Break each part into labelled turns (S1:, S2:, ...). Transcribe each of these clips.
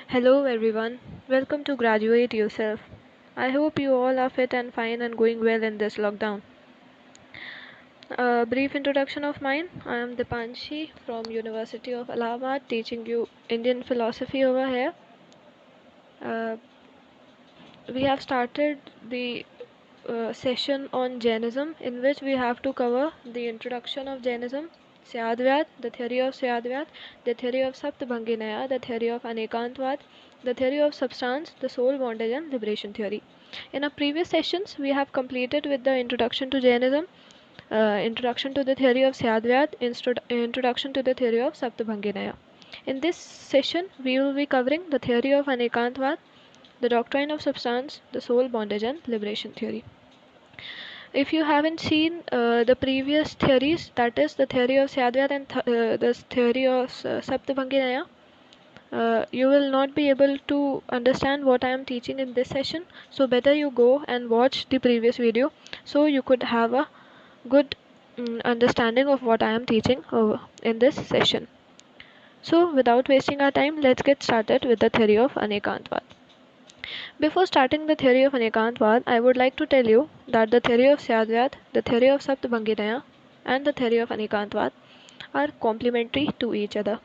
S1: Hello everyone, welcome to Graduate Yourself. I hope you all are fit and fine and going well in this lockdown. A brief introduction of mine. I am Dipanshi from University of Allahabad teaching you Indian philosophy over here. Uh, we have started the session on Jainism in which we have to cover the introduction of Jainism, Syadvyad, the theory of Syadvyad, the theory of Saptabhanginaya, the theory of Anekantvad, the theory of substance, the soul bondage and liberation theory. In our previous sessions, we have completed with the introduction to Jainism, introduction to the theory of Syadvyad, introduction to the theory of Saptabhanginaya. In this session, we will be covering the theory of Anekantvad, the doctrine of substance, the soul bondage and liberation theory. If you haven't seen the previous theories, that is the theory of Syadvyad and the theory of Saptabhanginaya, you will not be able to understand what I am teaching in this session. So better you go and watch the previous video so you could have a good understanding of what I am teaching in this session. So without wasting our time, let's get started with the theory of Anekantvad. Before starting the theory of Anekantvad, I would like to tell you that the theory of Syadvyad, the theory of Saptabhanginaya, and the theory of Anekantvad are complementary to each other.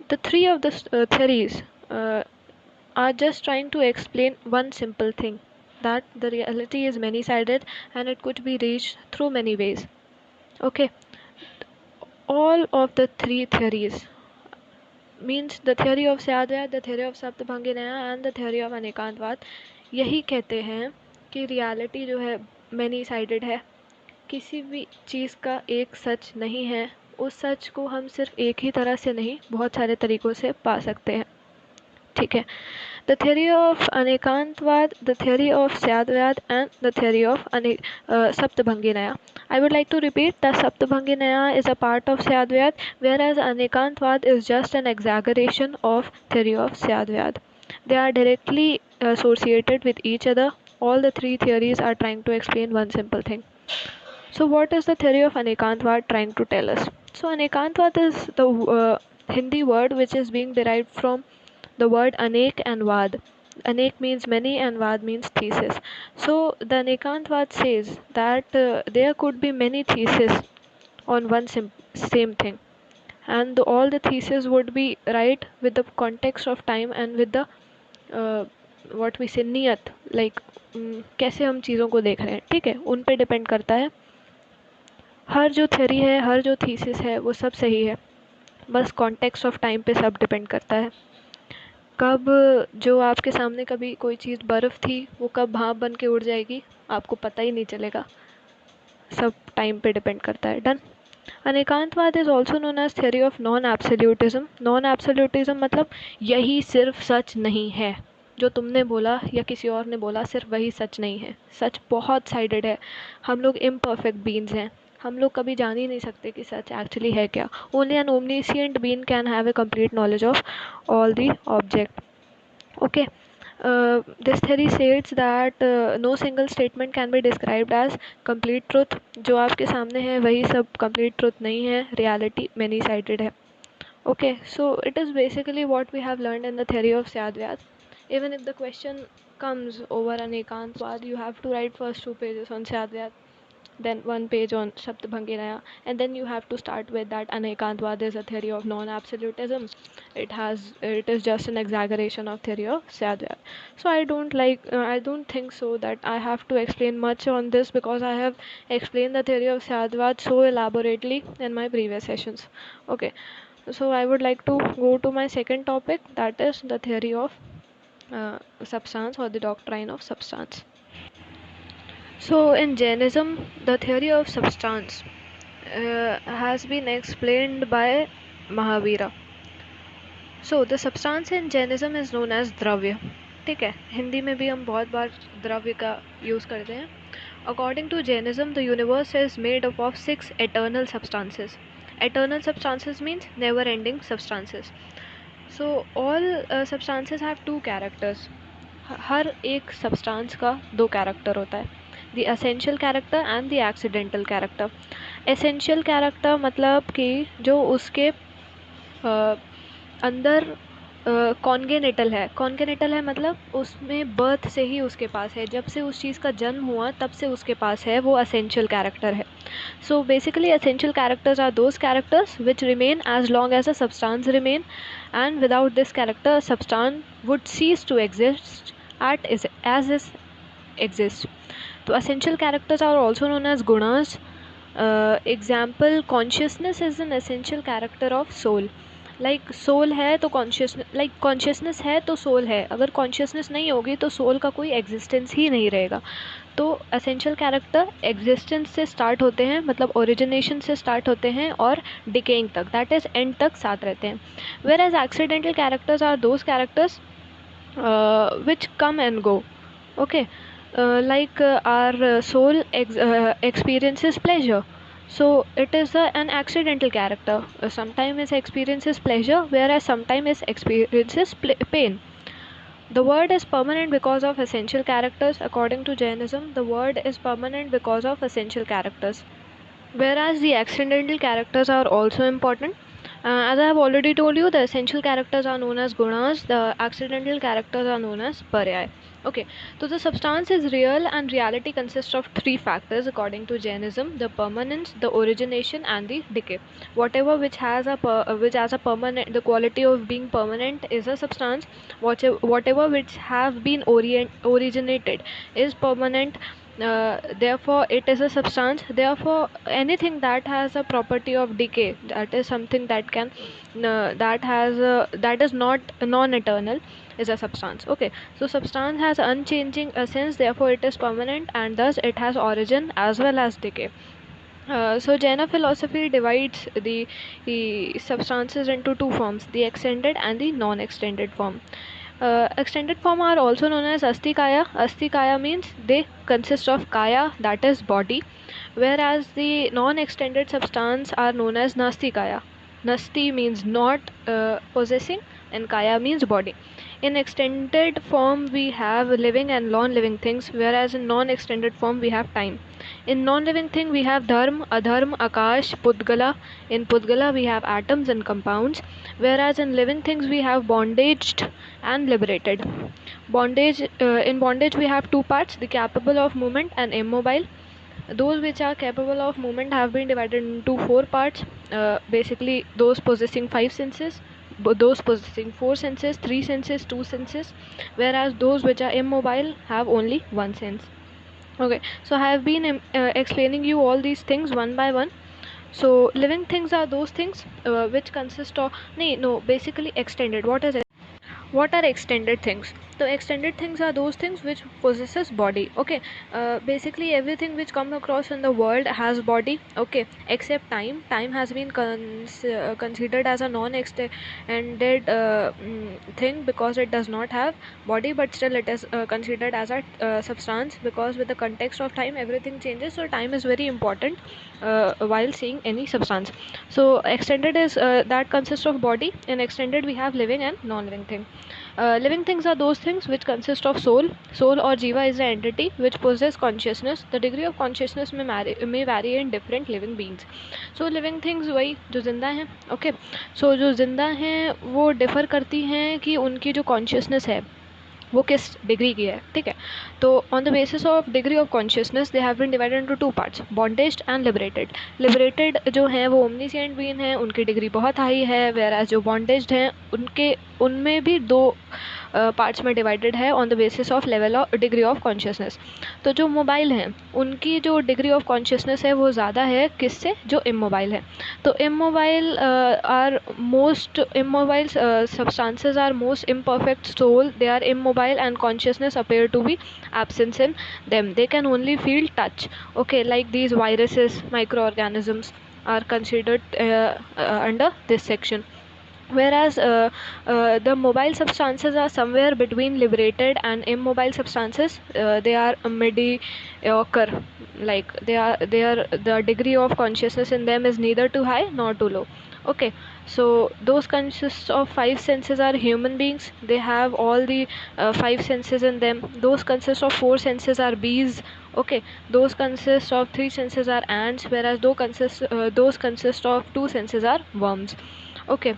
S1: The three of the theories are just trying to explain one simple thing, that the reality is many-sided and it could be reached through many ways. Okay, all of the three theories means the theory of Syadvyad, the theory of Saptabhanginaya and the theory of Anekantvad यही कहते हैं कि reality जो है many sided है, किसी भी चीज़ का एक सच नहीं है, उस सच को हम सिर्फ एक ही तरह से नहीं बहुत सारे तरीक़ों से पा सकते हैं. ठीक है. The theory of Anekantvad, the theory of Syadvyad and the theory of Saptabhanginaya. I would like to repeat that Saptabhanginaya is a part of Syadvyad, whereas Anekantvad is just an exaggeration of theory of Syadvyad. They are directly associated with each other. All the three theories are trying to explain one simple thing. So what is the theory of Anekantvad trying to tell us? So Anekantvad is the Hindi word which is being derived from the word anek and vad. Anek means many and vad means thesis. So the Anekantvad says that there could be many theses on one same thing, and all the theses would be right with the context of time and with the what we say niyat, like कैसे हम चीज़ों को देख रहे हैं. ठीक है, उन पे डिपेंड करता है. हर जो थ्योरी है, हर जो थीसिस है, वो सब सही है, बस कॉन्टेक्स्ट ऑफ टाइम पे सब डिपेंड करता है. कब जो आपके सामने कभी कोई चीज़ बर्फ़ थी, वो कब भाप बन के उड़ जाएगी आपको पता ही नहीं चलेगा. सब टाइम पे डिपेंड करता है. Done. Anekantavada is also known as theory of non absolutism. Non absolutism मतलब यही सिर्फ सच नहीं है, जो तुमने बोला या किसी और ने बोला सिर्फ वही सच नहीं है. सच बहुत साइडेड है. हम लोग इम्परफेक्ट बीइंग्स हैं, हम लोग कभी जान ही नहीं सकते कि सच एक्चुअली है क्या. Only an omniscient being can have a complete knowledge of all the object. Okay, this theory states that no single statement can be described as complete truth. जो आपके सामने है वही सब complete truth नहीं है, reality many sided है. Okay, so it is basically what we have learned in the theory of Syadvyad. Even if the question comes over Anekantvad, you have to write first 2 pages on Syadvyad, then 1 page on Saptabhanginaya, and then you have to start with that Anekantvad is a theory of non-absolutism. It is just an exaggeration of theory of Syadvyad. So I don't think so that I have to explain much on this, because I have explained the theory of Syadvyad so elaborately in my previous sessions. Okay, so I would like to go to my second topic, that is the theory of substance or the doctrine of substance. So in Jainism, the theory of substance has been explained by Mahavira. So the substance in Jainism is known as द्रव्य. ठीक है, हिंदी में भी हम बहुत बार द्रव्य का use करते हैं. According to Jainism, the universe is made up of 6 eternal substances. Eternal substances means never-ending substances. So all substances have 2 characters. हर एक substance का 2 character होता है. the essential character and the accidental character. Essential character मतलब कि जो उसके अंदर कॉन्गेनिटल है। कॉन्गेनिटल है मतलब उसमें बर्थ से ही उसके पास है, जब से उस चीज़ का जन्म हुआ तब से उसके पास है, वो असेंशियल कैरेक्टर है। So basically essential characters are those characters which remain as long as a substance remain, and without this character substance would cease to exist at as is exist. So essential characters are also known as gunas. Example, consciousness is an essential character of soul. Like soul है तो consciousness, like consciousness है तो soul है, अगर consciousness नहीं होगी तो soul का कोई एग्जिस्टेंस ही नहीं रहेगा। तो असेंशियल कैरेक्टर एग्जिस्टेंस से स्टार्ट होते हैं, मतलब ओरिजिनेशन से स्टार्ट होते हैं और डिकेइंग तक, दैट इज़ एंड तक साथ रहते हैं। Whereas accidental characters are those characters which come and go. Okay, like our soul experiences pleasure, so it is an accidental character. Sometimes it experiences pleasure, whereas sometimes it experiences pain. The word is permanent because of essential characters. According to Jainism, the word is permanent because of essential characters, whereas the accidental characters are also important. As I have already told you, the essential characters are known as gunas, the accidental characters are known as paryay. Okay, so the substance is real, and reality consists of three factors according to Jainism: the permanence, the origination, and the decay. Whatever which has a permanent, the quality of being permanent is a substance. Whatever which have been originated is permanent, therefore it is a substance. Therefore anything that has a property of decay, that is something that can that is not non-eternal, is a substance. Okay, so substance has unchanging essence, therefore it is permanent, and thus it has origin as well as decay. So Jaina philosophy divides the substances into two forms: the extended and the non-extended form. Extended form are also known as astikaya. Astikaya means they consist of kaya, that is body, whereas the non-extended substance are known as nastikaya. Nasti means not possessing, and kaya means body. In extended form we have living and non-living things, whereas in non-extended form we have time. In non-living thing we have dharma, adharma, akash, pudgala. In pudgala we have atoms and compounds, whereas in living things we have bondaged and liberated. Bondage, in bondage we have two parts: the capable of movement and immobile. Those which are capable of movement have been divided into four parts. Basically those possessing five senses, those possessing four senses, three senses, two senses, whereas those which are immobile have only one sense. Okay, so I have been explaining you all these things one by one. So living things are those things which consist of no, basically extended. What are extended things? So extended things are those things which possesses body. Okay, basically everything which come across in the world has body. Okay, except time. Time has been considered as a non-extended thing because it does not have body, but still it is considered as a substance, because with the context of time everything changes. So time is very important while seeing any substance. So extended is that consists of body. In extended we have living and non-living thing. Living things are those things which consist of soul. Soul or jiva is the entity which possesses consciousness. The degree of consciousness may vary in different living beings. So living things वही जो जिंदा हैं. Okay, so जो जिंदा हैं वो differ करती हैं कि उनकी जो कॉन्शियसनेस है वो किस डिग्री की है. ठीक है, तो on the basis of degree of consciousness they have been divided into two parts: bondaged and liberated. Liberated जो हैं वो ओमनीसिएंट बीइंग हैं, उनकी डिग्री बहुत हाई है, वेयरएज जो बॉन्डेज्ड हैं उनमें भी दो पार्ट्स में डिवाइडेड है on the basis of level of degree of consciousness. तो जो मोबाइल हैं उनकी जो डिग्री ऑफ कॉन्शियसनेस है वो ज़्यादा है किससे, जो इमोबाइल है. तो immobile are most immobile substances are most imperfect soul. They are immobile and consciousness appear to be absent in them. They can only feel touch. Okay, like these viruses, microorganisms are considered under this section. Whereas the mobile substances are somewhere between liberated and immobile substances. They are mediocre, like they are the degree of consciousness in them is neither too high nor too low. Okay, so those consist of five senses are human beings. They have all the five senses in them. Those consist of four senses are bees. Okay, those consist of three senses are ants, whereas those consist of two senses are worms. Okay,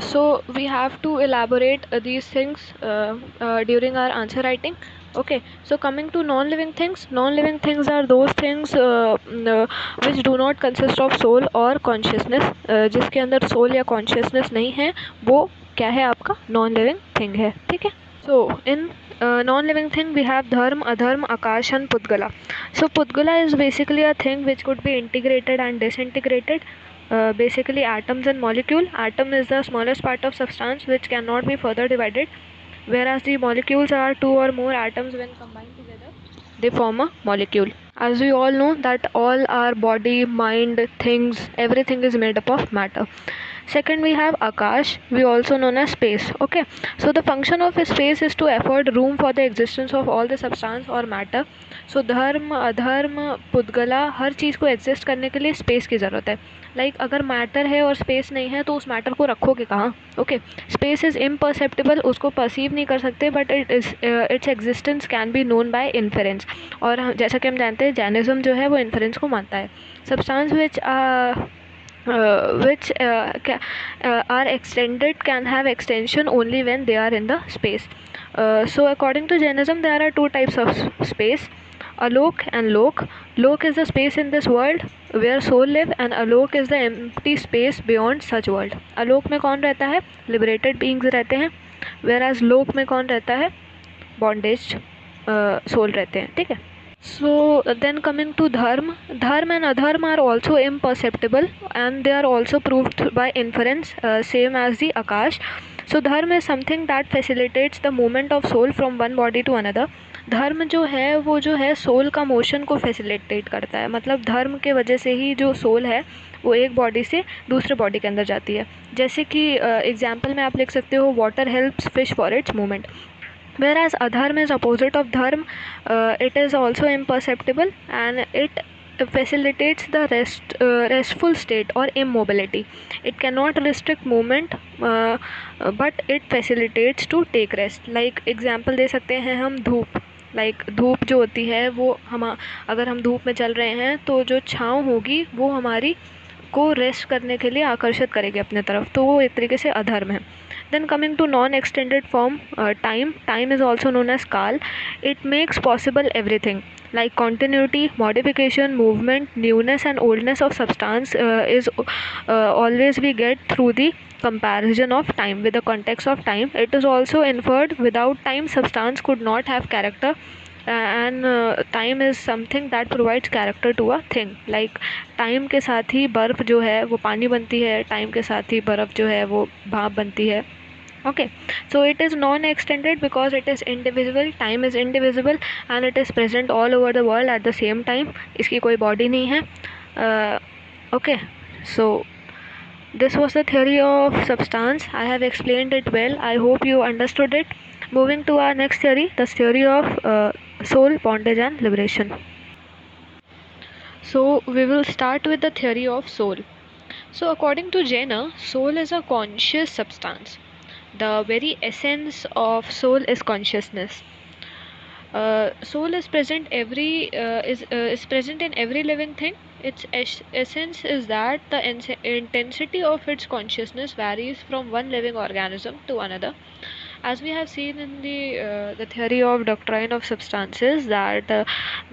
S1: so we have to elaborate these things during our answer writing. Okay, so coming to non-living things are those things which do not consist of soul or consciousness. जिसके अंदर soul या consciousness नहीं है, वो क्या है आपका non-living thing है. ठीक है. So in non-living thing we have dharma, adharma, akash and pudgala. So pudgala is basically a thing which could be integrated and disintegrated. Basically atoms and molecule. Atom is the smallest part of substance which cannot be further divided, whereas the molecules are two or more atoms. When combined together, they form a molecule. As we all know that all our body, mind, things, everything is made up of matter. Second, we have Akash, we also known as space. Okay, so the function of space is to afford room for the existence of all the substance or matter. So धर्म अधर्म पुद्गला हर चीज़ को exist करने के लिए space की ज़रूरत है. Like अगर मैटर है और स्पेस नहीं है तो उस मैटर को रखोगे कहाँ. ओके, स्पेस इज़ इम्परसेप्टिबल, उसको परसीव नहीं कर सकते, but its existence can be known by inference. और जैसा कि हम जानते हैं जैनिज्म जो है वो इन्फरेंस को मानता है. Substance which are extended can have extension only when they are in the space. So according to Jainism there are two types of space, alok and lok. Lok is the space in this world where soul live and alok is the empty space beyond such world. alok में कौन रहता है? liberated beings रहते हैं, whereas lok में कौन रहता है? bondage soul रहते हैं. ठीक है. So then coming to dharma, dharma and adharma are also imperceptible and they are also proved by inference, same as the akash. So dharma is something that facilitates the movement of soul from one body to another. धर्म जो है वो जो है soul का motion को facilitate करता है. मतलब धर्म के वजह से ही जो सोल है वो एक बॉडी से दूसरे बॉडी के अंदर जाती है. जैसे कि एग्जाम्पल में आप लिख सकते हो water helps fish for its movement. Whereas adharma is opposite of dharma, it is also imperceptible and it facilitates the restful state or immobility. It cannot restrict movement, but it facilitates to take rest. Like example दे सकते हैं हम धूप. Like धूप जो होती है वो अगर हम धूप में चल रहे हैं तो जो छाँव होगी वो हमारी को रेस्ट करने के लिए आकर्षित करेगी अपने तरफ, तो वो एक तरीके से अधर्म है. Then coming to non-extended form, time is also known as Kal. It makes possible everything like continuity, modification, movement, newness and oldness of substance is always we get through the comparison of time with the context of time. It is also inferred without time substance could not have character. And time is something that provides character to a thing. Like time के साथ ही बर्फ़ जो है वो पानी बनती है, time के साथ ही बर्फ़ जो है वो भाप बनती है. Okay, so it is non-extended because it is indivisible. Time is indivisible and it is present all over the world at the same time. इसकी कोई body नहीं है. Okay, so this was the theory of substance. I have explained it well. I hope you understood it. Moving to our next theory, the theory of soul, bondage and liberation. So we will start with the theory of soul. So according to Jaina, soul is a conscious substance. The very essence of soul is consciousness. Soul is present is present in every living thing. Its essence is that the intensity of its consciousness varies from one living organism to another. As we have seen in the theory of doctrine of substances, that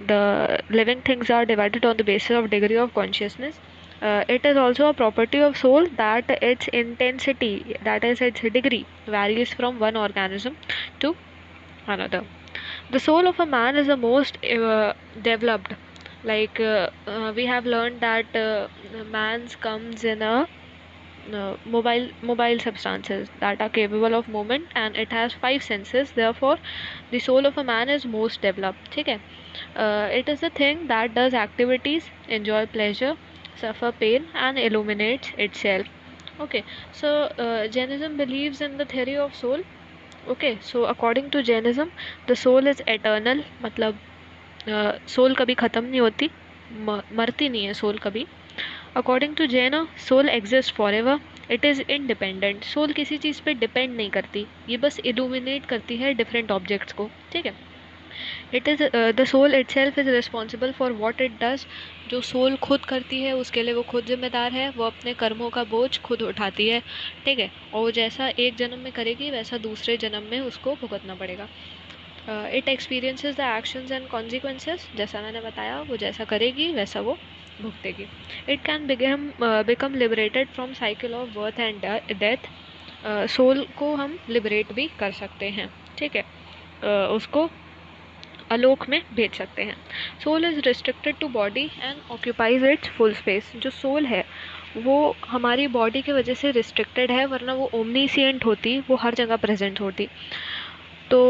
S1: the living things are divided on the basis of degree of consciousness. It is also a property of soul that its intensity, that is its degree, varies from one organism to another. The soul of a man is the most developed. Like we have learned that man's comes in a mobile substances that are capable of movement and it has 5 senses. Therefore the soul of a man is most developed. ठीक है. It is the thing that does activities, enjoy pleasure, suffer pain and illuminates itself. Okay, so Jainism believes in the theory of soul. Okay, so according to Jainism the soul is eternal. मतलब soul कभी ख़त्म नहीं होती, मरती नहीं है soul कभी. According to Jaina soul exist forever. It is independent. Soul किसी चीज़ पे डिपेंड नहीं करती, ये बस इल्यूमिनेट करती है डिफरेंट ऑब्जेक्ट्स को. ठीक है. It is the soul itself is responsible for what it does. जो सोल खुद करती है उसके लिए वो खुद जिम्मेदार है, वो अपने कर्मों का बोझ खुद उठाती है, ठीक है। और वो जैसा एक जन्म में करेगी वैसा दूसरे जन्म में उसको भुगतना पड़ेगा। It experiences the actions and consequences, जैसा मैंने बताया वो जैसा करेगी वैसा वो भुगतेगी। It can become liberated from cycle of birth and death. Soul को हम लिबरेट भी कर सकते हैं, ठीक है, उसको आलोक में भेज सकते हैं। Soul is restricted to body and occupies its full space. जो सोल है वो हमारी बॉडी की वजह से रिस्ट्रिक्टेड है, वरना वो ओमनीसिएंट होती, वो हर जगह प्रेजेंट होती। तो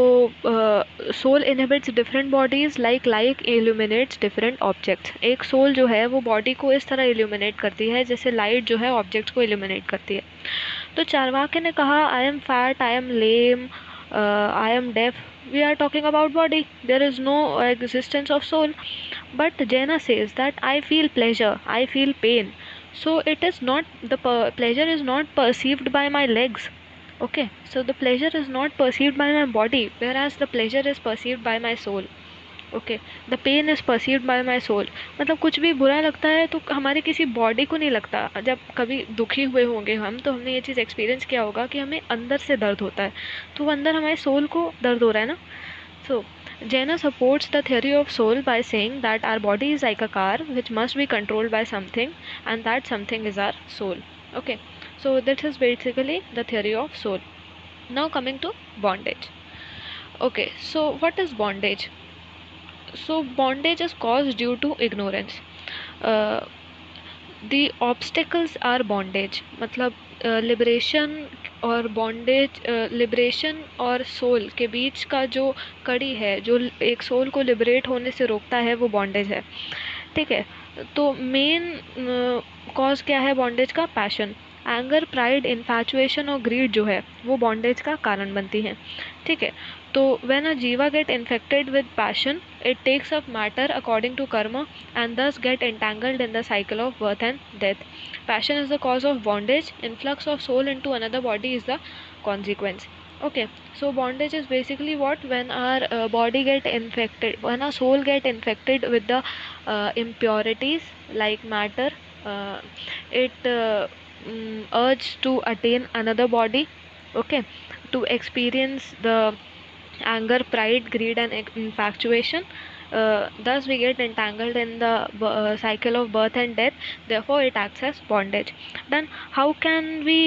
S1: soul inhibits different bodies like illuminates different objects. एक सोल जो है वो बॉडी को इस तरह इल्यूमिनेट करती है जैसे लाइट जो है ऑब्जेक्ट्स को इल्यूमिनेट करती है। तो चारवाके ने कहा I am fat, I am lame, I am deaf, we are talking about body, there is no existence of soul. But Jaina says that I feel pleasure, I feel pain, so it is not the pleasure is not perceived by my legs. Okay, so the pleasure is not perceived by my body, whereas the pleasure is perceived by my soul. Okay, the pen is perceived by my soul. मतलब कुछ भी बुरा लगता है तो हमारे किसी body को नहीं लगता। जब कभी दुखी हुए होंगे हम, तो हमने ये चीज़ एक्सपीरियंस किया होगा कि हमें अंदर से दर्द होता है, तो वो अंदर हमारे सोल को दर्द हो रहा है ना। सो Jaina supports the theory of soul by saying that our body is like a car which must be controlled by something, and that something is our soul. Okay, so this is basically the theory of soul. Now coming to bondage. Okay, so what is bondage? So bondage is caused due to ignorance. uh, the obstacles are bondage, मतलब liberation और bondage, liberation और soul के बीच का जो कड़ी है, जो एक सोल को लिबरेट होने से रोकता है, वो बॉन्डेज है, ठीक है। तो मेन कॉज क्या है बॉन्डेज का? पैशन, एंगर, प्राइड, इन्फैचुएशन और ग्रीड जो है वो बॉन्डेज का कारण बनती हैं, ठीक है। तो when a jiva get infected with passion, it takes up matter according to karma and thus get entangled in the cycle of birth and death. Passion is the cause of bondage. Influx of soul into another body is the consequence. Okay, so bondage is basically what? When our body get infected, when our soul get infected with the impurities like matter, uh, it urge to attain another body, okay, to experience the anger, pride, greed, and infatuation. Thus, we get entangled in the cycle of birth and death. Therefore, it acts as bondage. Then, how can we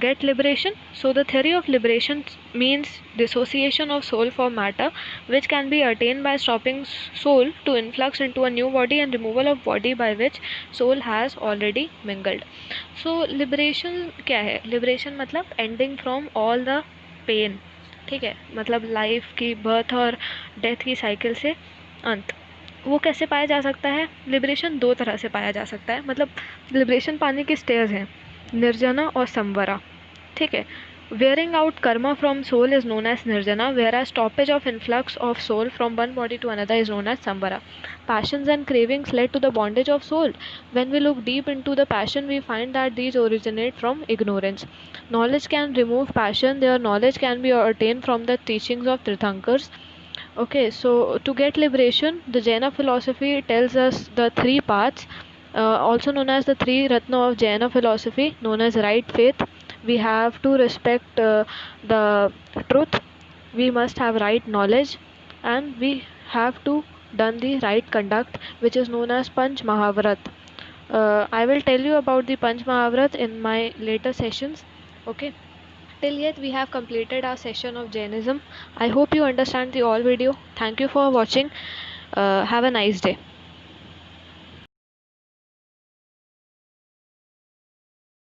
S1: get liberation? So, the theory of liberation means dissociation of soul from matter, which can be attained by stopping soul to influx into a new body and removal of body by which soul has already mingled. So, liberation क्या है? Liberation मतलब ending from all the pain, ठीक है, मतलब life की birth और death की cycle से अंत। वो कैसे पाया जा सकता है? लिबरेशन दो तरह से पाया जा सकता है, मतलब लिबरेशन पाने की स्टेज हैं, निर्जना और संवरा, ठीक है। Wearing out karma from soul is known as nirjana, whereas stoppage of influx of soul from one body to another is known as samvara. Passions and cravings led to the bondage of soul. When we look deep into the passion, we find that these originate from ignorance. Knowledge can remove passion. Their knowledge can be attained from the teachings of Tirthankars. Okay, so to get liberation, the Jaina philosophy tells us the three paths, also known as the three Ratna of Jaina philosophy, known as right faith. We have to respect the truth, we must have right knowledge, and we have to done the right conduct, which is known as Panch Mahavrat. I will tell you about the Panch Mahavrat in my later sessions. Okay, till yet we have completed our session of Jainism. I hope you understand the all video. Thank you for watching. Have a nice day.